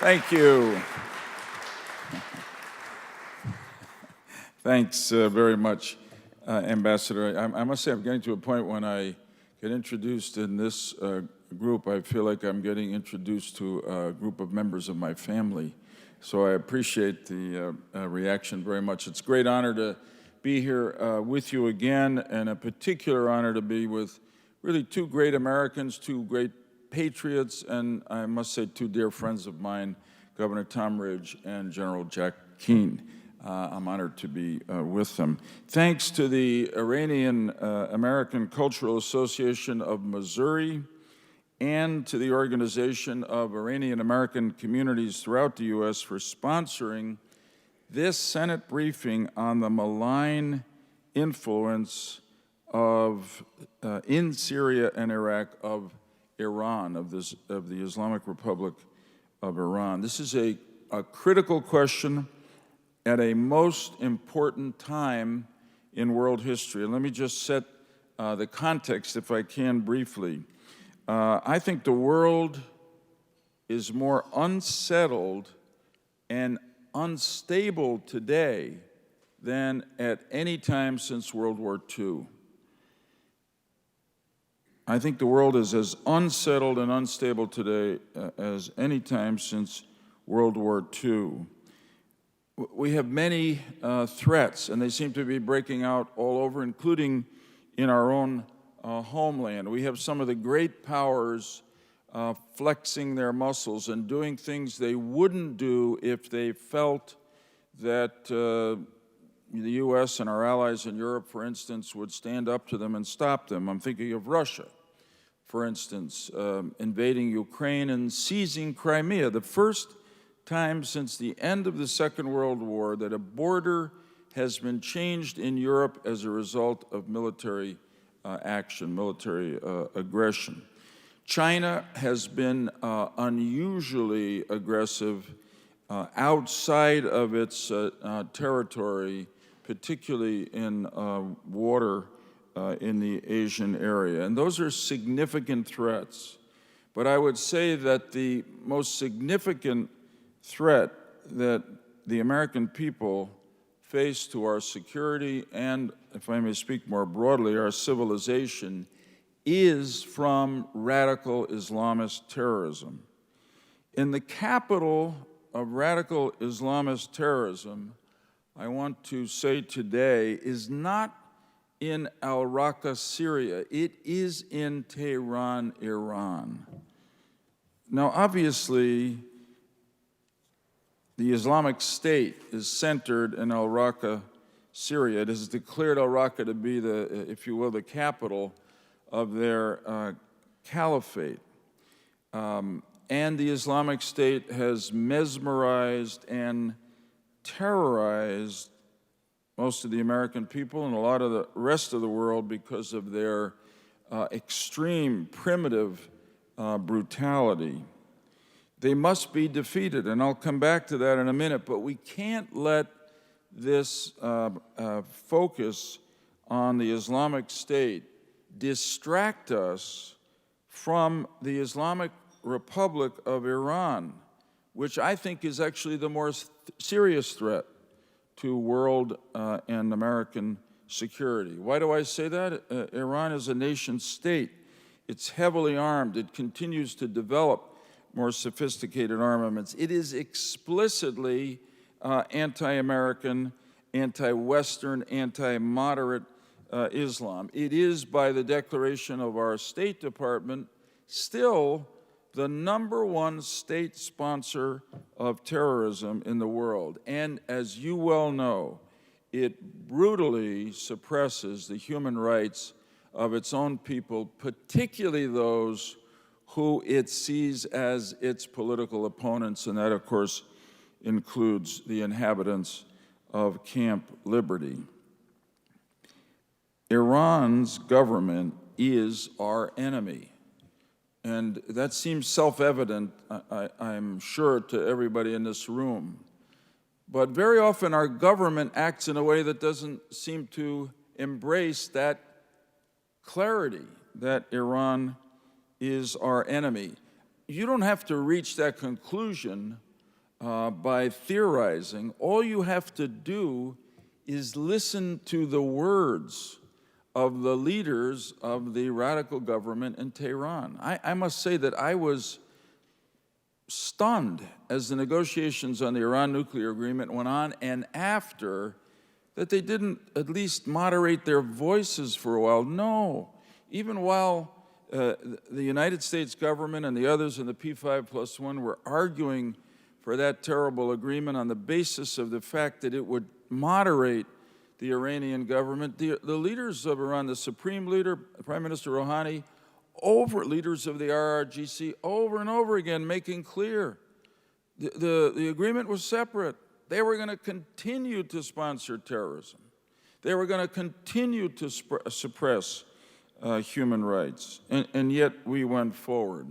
Thank you. Thanks very much, Ambassador. I must say I'm getting to a point when I get introduced in this group, I feel like I'm getting introduced to a group of members of my family. So I appreciate the reaction very much. It's a great honor to be here with you again, and a particular honor to be with really two great Americans, two great patriots, and I must say two dear friends of mine, Governor Tom Ridge and General Jack Keane. I'm honored to be with them. Thanks to the Iranian American Cultural Association of Missouri and to the Organization of Iranian American Communities throughout the U.S. for sponsoring this Senate briefing on the malign influence of, in Syria and Iraq, of Iran, of the Islamic Republic of Iran. This is a critical question at a most important time in world history. And let me just set the context, if I can, briefly. I think the world is more unsettled and unstable today than at any time since World War II. I think the world is as unsettled and unstable today as any time since World War II. We have many threats, and they seem to be breaking out all over, including in our own homeland. We have some of the great powers flexing their muscles and doing things they wouldn't do if they felt that the U.S. and our allies in Europe, for instance, would stand up to them and stop them. I'm thinking of Russia, for instance, invading Ukraine and seizing Crimea, the first time since the end of the Second World War that a border has been changed in Europe as a result of military action, military aggression. China has been unusually aggressive outside of its territory, particularly in water in the Asian area. And those are significant threats. But I would say that the most significant threat that the American people face to our security and, if I may speak more broadly, our civilization is from radical Islamist terrorism. In the capital of radical Islamist terrorism, I want to say today, is not in al-Raqqa, Syria. It is in Tehran, Iran. Now, obviously, the Islamic State is centered in al-Raqqa, Syria. It has declared al-Raqqa to be the, if you will, the capital of their caliphate. And the Islamic State has mesmerized and terrorized most of the American people and a lot of the rest of the world because of their extreme, primitive brutality. They must be defeated, and I'll come back to that in a minute, but we can't let this focus on the Islamic State distract us from the Islamic Republic of Iran, which I think is actually the more serious threat to world and American security. Why do I say that? Iran is a nation state. It's heavily armed. It continues to develop more sophisticated armaments. It is explicitly anti-American, anti-Western, anti-moderate Islam. It is, by the declaration of our State Department, still the #1 state sponsor of terrorism in the world. And as you well know, it brutally suppresses the human rights of its own people, particularly those who it sees as its political opponents, and that, of course, includes the inhabitants of Camp Liberty. Iran's government is our enemy, and that seems self-evident, I'm sure, to everybody in this room. But very often our government acts in a way that doesn't seem to embrace that clarity, that Iran is our enemy. You don't have to reach that conclusion by theorizing. All you have to do is listen to the words of the leaders of the radical government in Tehran. I must say that I was stunned as the negotiations on the Iran nuclear agreement went on, and after, that they didn't at least moderate their voices for a while. No, even while the United States government and the others in the P5+1 were arguing for that terrible agreement on the basis of the fact that it would moderate the Iranian government, the leaders of Iran, the supreme leader, Prime Minister Rouhani, leaders of the RRGC, over and over again, making clear the agreement was separate. They were going to continue to sponsor terrorism. They were going to continue to suppress human rights, and yet we went forward.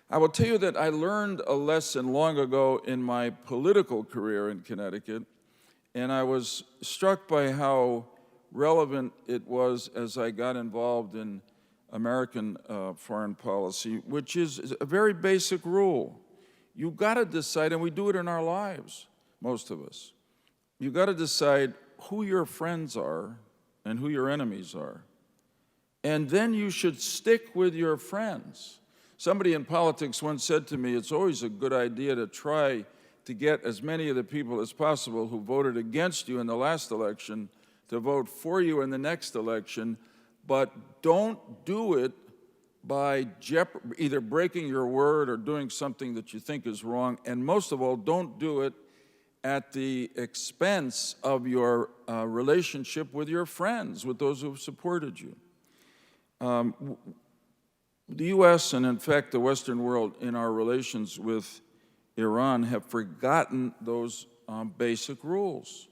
I will tell you that I learned a lesson long ago in my political career in Connecticut, and I was struck by how relevant it was as I got involved in American foreign policy, which is a very basic rule. You've got to decide, and we do it in our lives, most of us. You've got to decide who your friends are and who your enemies are. And then you should stick with your friends. Somebody in politics once said to me, it's always a good idea to try to get as many of the people as possible who voted against you in the last election to vote for you in the next election, but don't do it by either breaking your word or doing something that you think is wrong, and most of all, don't do it at the expense of your relationship with your friends, with those who have supported you. The U.S. and, in fact, the Western world in our relations with Iran have forgotten those basic rules.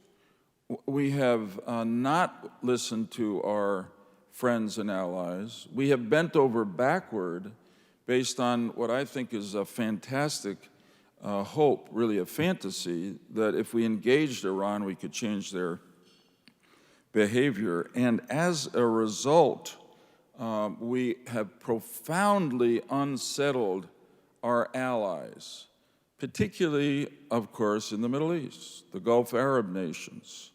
We have not listened to our friends and allies. We have bent over backward based on what I think is a fantastic hope, really a fantasy, that if we engaged Iran, we could change their behavior. And as a result, we have profoundly unsettled our allies, particularly, of course, in the Middle East, the Gulf Arab nations,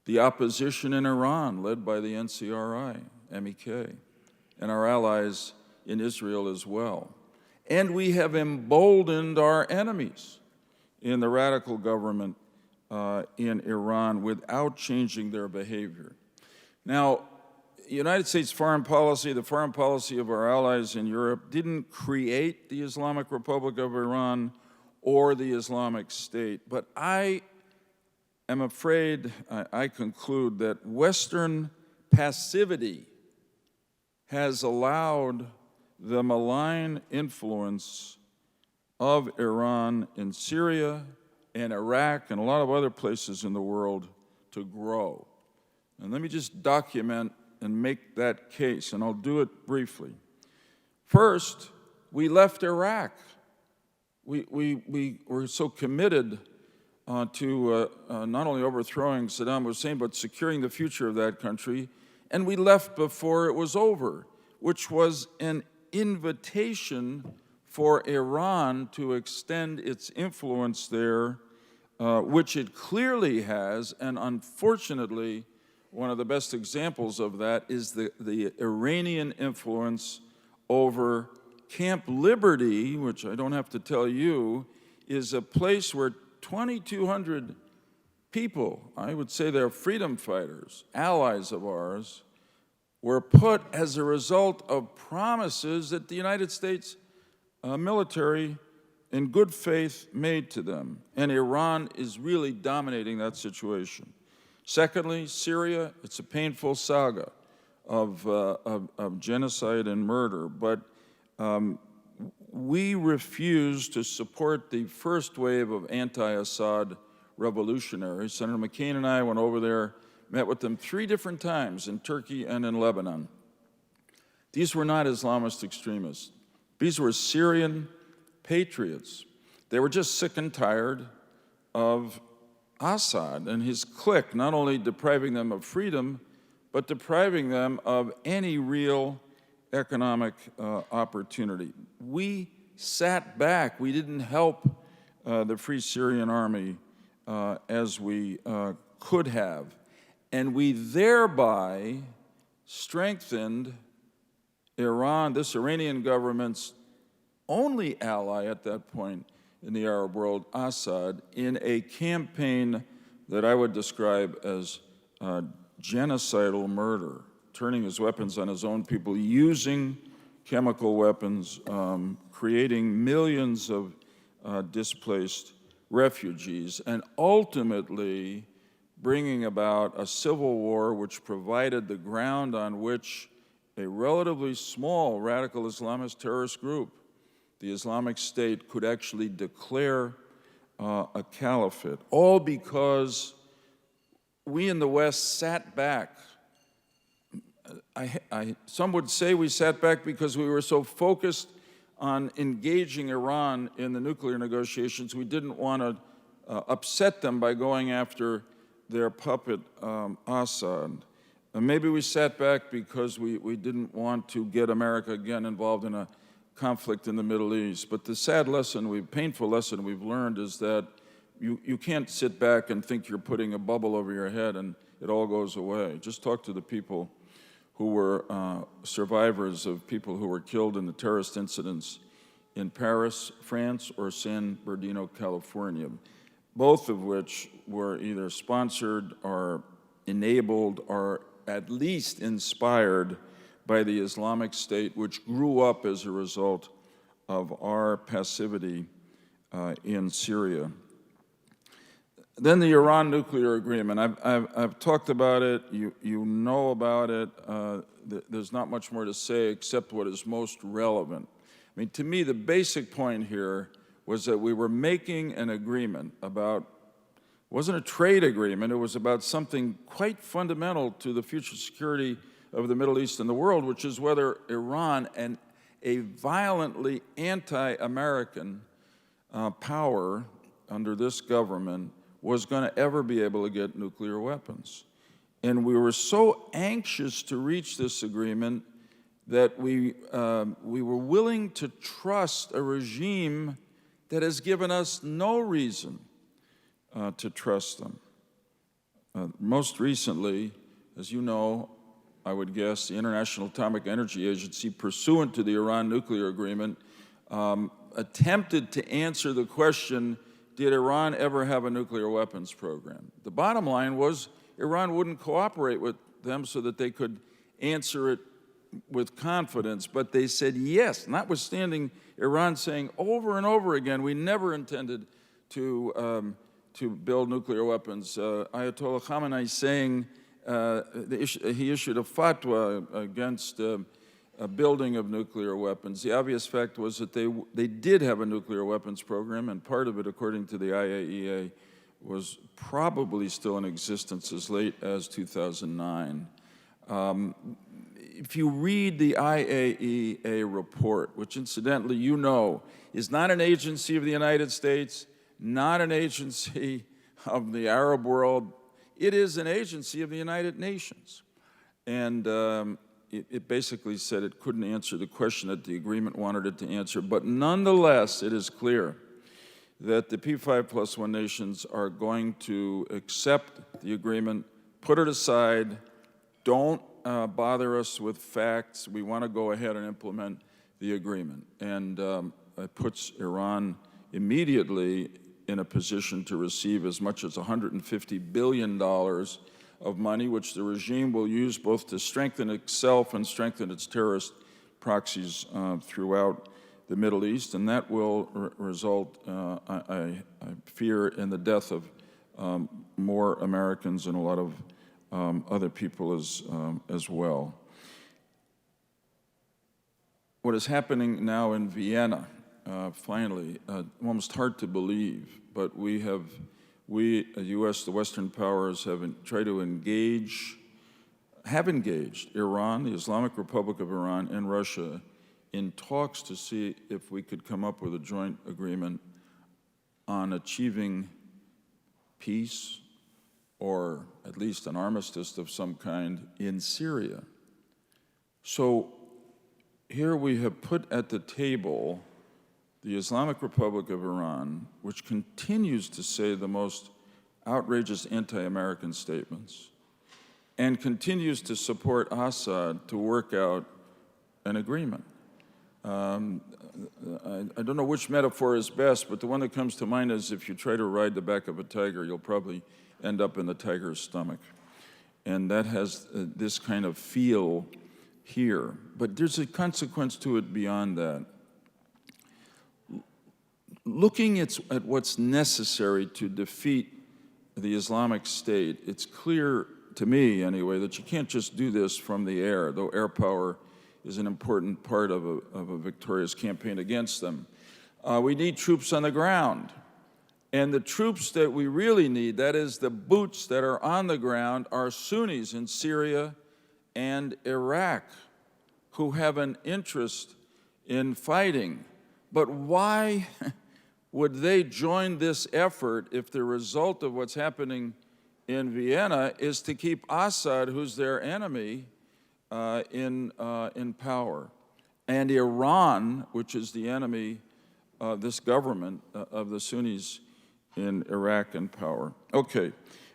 the opposition in Iran, led by the NCRI, MEK, and our allies in Israel as well. And we have emboldened our enemies in the radical government in Iran without changing their behavior. Now, United States foreign policy, the foreign policy of our allies in Europe, didn't create the Islamic Republic of Iran or the Islamic State, but I am afraid, I conclude that Western passivity has allowed the malign influence of Iran in Syria and Iraq and a lot of other places in the world to grow. And let me just document and make that case, and I'll do it briefly. First, we left Iraq. We were so committed to not only overthrowing Saddam Hussein, but securing the future of that country, and we left before it was over, which was an invitation for Iran to extend its influence there, which it clearly has, and unfortunately, one of the best examples of that is the Iranian influence over Camp Liberty, which I don't have to tell you, is a place where 2,200 people, I would say they're freedom fighters, allies of ours, were put as a result of promises that the United States military, in good faith, made to them. And Iran is really dominating that situation. Secondly, Syria, it's a painful saga of genocide and murder, but we refuse to support the first wave of anti-Assad revolutionaries. Senator McCain and I went over there, met with them 3 different times in Turkey and in Lebanon. These were not Islamist extremists. These were Syrian patriots. They were just sick and tired of Assad and his clique, not only depriving them of freedom, but depriving them of any real economic opportunity. We sat back. We didn't help the Free Syrian Army as we could have. And we thereby strengthened Iran, this Iranian government's only ally at that point in the Arab world, Assad, in a campaign that I would describe as genocidal murder, turning his weapons on his own people, using chemical weapons, creating millions of displaced refugees, and ultimately bringing about a civil war which provided the ground on which a relatively small radical Islamist terrorist group, the Islamic State, could actually declare a caliphate, all because we in the West sat back. Some would say we sat back because we were so focused on engaging Iran in the nuclear negotiations, we didn't want to upset them by going after their puppet, Assad. And maybe we sat back because we didn't want to get America again involved in a conflict in the Middle East. But the sad lesson, painful lesson we've learned is that you can't sit back and think you're putting a bubble over your head and it all goes away. Just talk to the people who were survivors of people who were killed in the terrorist incidents in Paris, France, or San Bernardino, California, both of which were either sponsored or enabled or at least inspired by the Islamic State, which grew up as a result of our passivity in Syria. Then the Iran nuclear agreement. I've talked about it. You know about it. There's not much more to say except what is most relevant. I mean, to me, the basic point here was that we were making an agreement about, it wasn't a trade agreement, it was about something quite fundamental to the future security of the Middle East and the world, which is whether Iran, and a violently anti-American power under this government, was going to ever be able to get nuclear weapons. And we were so anxious to reach this agreement that we were willing to trust a regime that has given us no reason to trust them. Most recently, as you know, I would guess, the International Atomic Energy Agency, pursuant to the Iran nuclear agreement, attempted to answer the question, did Iran ever have a nuclear weapons program? The bottom line was Iran wouldn't cooperate with them so that they could answer it with confidence, but they said yes, notwithstanding Iran saying over and over again, we never intended to build nuclear weapons. Ayatollah Khamenei saying, he issued a fatwa against building of nuclear weapons. The obvious fact was that they did have a nuclear weapons program, and part of it, according to the IAEA, was probably still in existence as late as 2009. If you read the IAEA report, which incidentally you know is not an agency of the United States, not an agency of the Arab world, it is an agency of the United Nations. And it basically said it couldn't answer the question that the agreement wanted it to answer. But nonetheless, it is clear that the P5+1 nations are going to accept the agreement, put it aside, don't bother us with facts. We want to go ahead and implement the agreement. And it puts Iran immediately in a position to receive as much as $150 billion of money, which the regime will use both to strengthen itself and strengthen its terrorist proxies throughout the Middle East. And that will result, I fear, in the death of more Americans and a lot of other people as well. What is happening now in Vienna, finally, almost hard to believe, but we, the U.S., the Western powers, have tried to engaged Iran, the Islamic Republic of Iran, and Russia in talks to see if we could come up with a joint agreement on achieving peace, or at least an armistice of some kind, in Syria. So here we have put at the table the Islamic Republic of Iran, which continues to say the most outrageous anti-American statements and continues to support Assad to work out an agreement. I don't know which metaphor is best, but the one that comes to mind is if you try to ride the back of a tiger, you'll probably end up in the tiger's stomach. And that has this kind of feel here. But there's a consequence to it beyond that. Looking at what's necessary to defeat the Islamic State, it's clear to me, anyway, that you can't just do this from the air, though air power is an important part of a victorious campaign against them. We need troops on the ground. And the troops that we really need, that is the boots that are on the ground, are Sunnis in Syria and Iraq who have an interest in fighting. But why would they join this effort if the result of what's happening in Vienna is to keep Assad, who's their enemy, in power, and Iran, which is the enemy, this government of the Sunnis in Iraq, in power? Okay,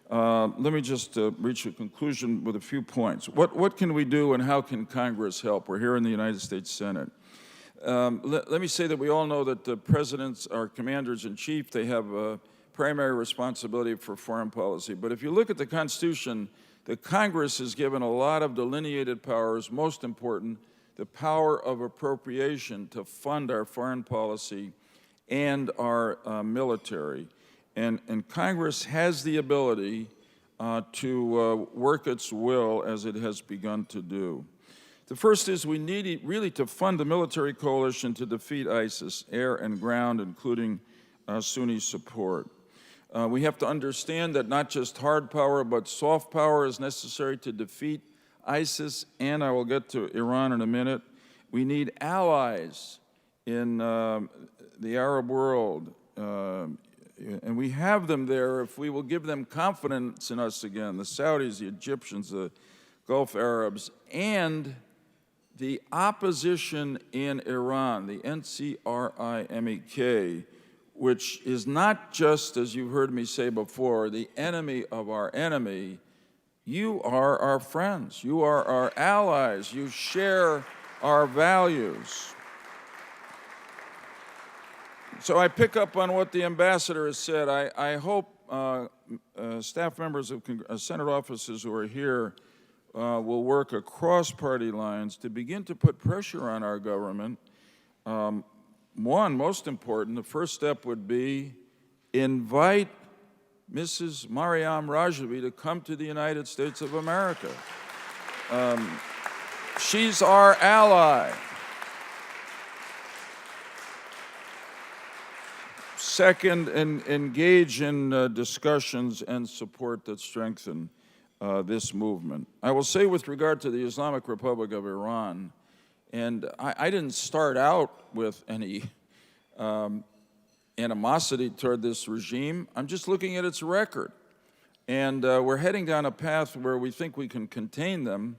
let me just reach a conclusion with a few points. What can we do, and how can Congress help? We're here in the United States Senate. Let me say that we all know that the presidents are commanders-in-chief. They have a primary responsibility for foreign policy. But if you look at the Constitution, the Congress is given a lot of delineated powers, most important, the power of appropriation to fund our foreign policy and our military. And Congress has the ability to work its will as it has begun to do. The first is we need really to fund the military coalition to defeat ISIS, air and ground, including Sunni support. We have to understand that not just hard power, but soft power is necessary to defeat ISIS, and I will get to Iran in a minute. We need allies in the Arab world, and we have them there if we will give them confidence in us again, the Saudis, the Egyptians, the Gulf Arabs, and the opposition in Iran, the NCRIMEK, which is not just, as you've heard me say before, the enemy of our enemy. You are our friends. You are our allies. You share our values. So I pick up on what the ambassador has said. I hope staff members of Senate offices who are here will work across party lines to begin to put pressure on our government. One, most important, the first step would be invite Mrs. Maryam Rajavi to come to the United States of America. She's our ally. Second, engage in discussions and support that strengthen this movement. I will say with regard to the Islamic Republic of Iran, and I didn't start out with any animosity toward this regime. I'm just looking at its record. And we're heading down a path where we think we can contain them.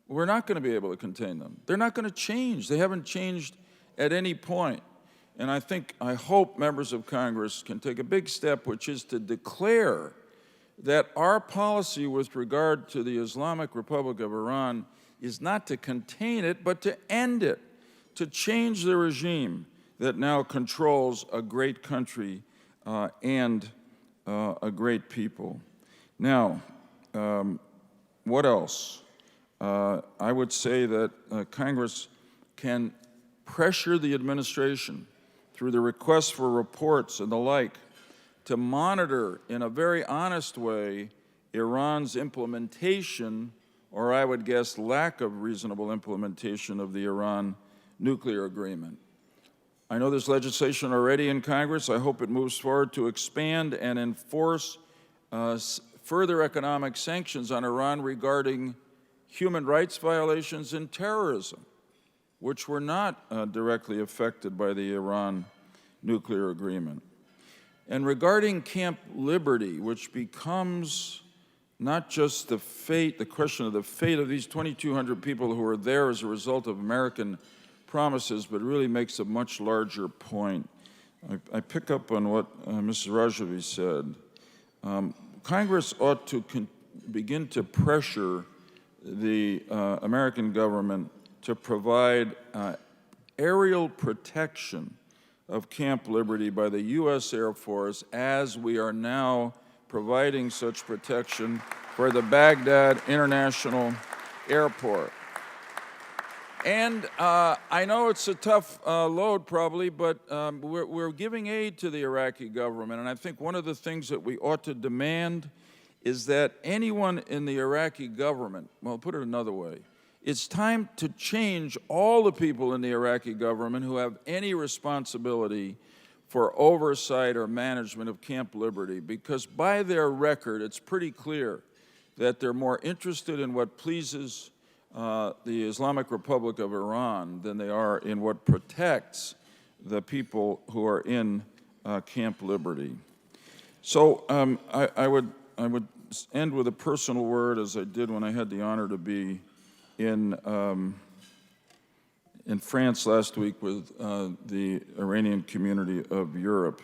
We're not going to be able to contain them. They're not going to change. They haven't changed at any point. And I hope members of Congress can take a big step, which is to declare that our policy with regard to the Islamic Republic of Iran is not to contain it, but to end it, to change the regime that now controls a great country and a great people. Now, what else? I would say that Congress can pressure the administration through the requests for reports and the like to monitor in a very honest way Iran's implementation, or I would guess lack of reasonable implementation, of the Iran nuclear agreement. I know there's legislation already in Congress. I hope it moves forward to expand and enforce further economic sanctions on Iran regarding human rights violations and terrorism, which were not directly affected by the Iran nuclear agreement. And regarding Camp Liberty, which becomes not just the question of the fate of these 2,200 people who are there as a result of American promises, but really makes a much larger point. I pick up on what Mrs. Rajavi said. Congress ought to begin to pressure the American government to provide aerial protection of Camp Liberty by the U.S. Air Force, as we are now providing such protection for the Baghdad International Airport. And I know it's a tough load probably, but we're giving aid to the Iraqi government, and I think one of the things that we ought to demand is that anyone in the Iraqi government, well, put it another way, it's time to change all the people in the Iraqi government who have any responsibility for oversight or management of Camp Liberty, because by their record, it's pretty clear that they're more interested in what pleases the Islamic Republic of Iran than they are in what protects the people who are in Camp Liberty. So I would end with a personal word, as I did when I had the honor to be in France last week with the Iranian community of Europe.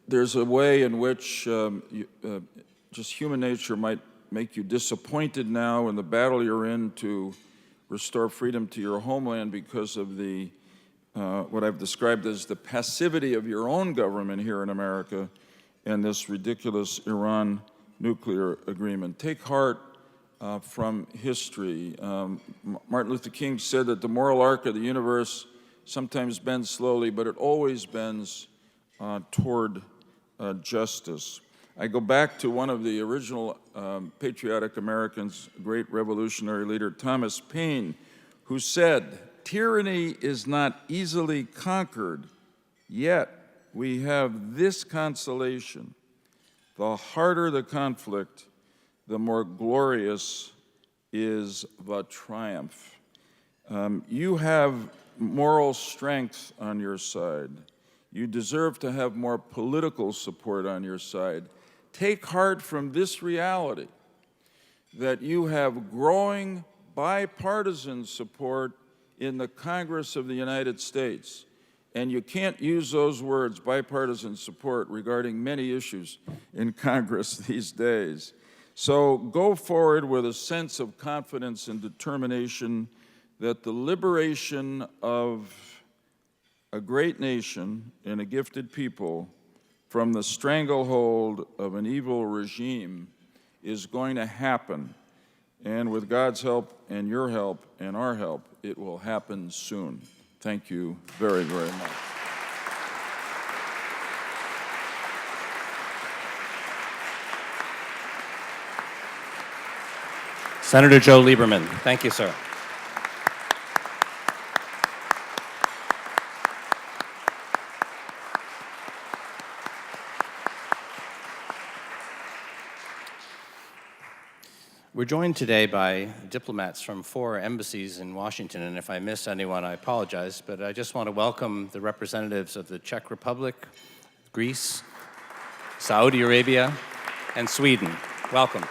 There's a way in which just human nature might make you disappointed now in the battle you're in to restore freedom to your homeland because of the what I've described as the passivity of your own government here in America and this ridiculous Iran nuclear agreement. Take heart from history. Martin Luther King said that the moral arc of the universe sometimes bends slowly, but it always bends toward justice. I go back to one of the original patriotic Americans, great revolutionary leader Thomas Paine, who said, "Tyranny is not easily conquered, yet we have this consolation: the harder the conflict, the more glorious is the triumph." You have moral strength on your side. You deserve to have more political support on your side. Take heart from this reality that you have growing bipartisan support in the Congress of the United States. And you can't use those words, bipartisan support, regarding many issues in Congress these days. So go forward with a sense of confidence and determination that the liberation of a great nation and a gifted people from the stranglehold of an evil regime is going to happen. And with God's help and your help and our help, it will happen soon. Thank you very, very much. Senator Joe Lieberman. Thank you, sir. We're joined today by diplomats from 4 embassies in Washington, and if I miss anyone, I apologize, but I just want to welcome the representatives of the Czech Republic, Greece, Saudi Arabia, and Sweden. Welcome.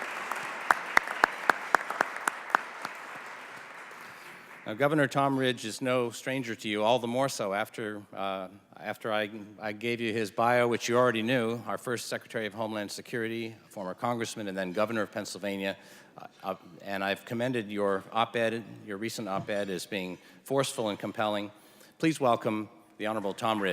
Now, Governor Tom Ridge is no stranger to you, all the more so after I gave you his bio, which you already knew, our first Secretary of Homeland Security, former congressman, and then governor of Pennsylvania. And I've commended your op-ed, your recent op-ed, as being forceful and compelling. Please welcome the Honorable Tom Ridge.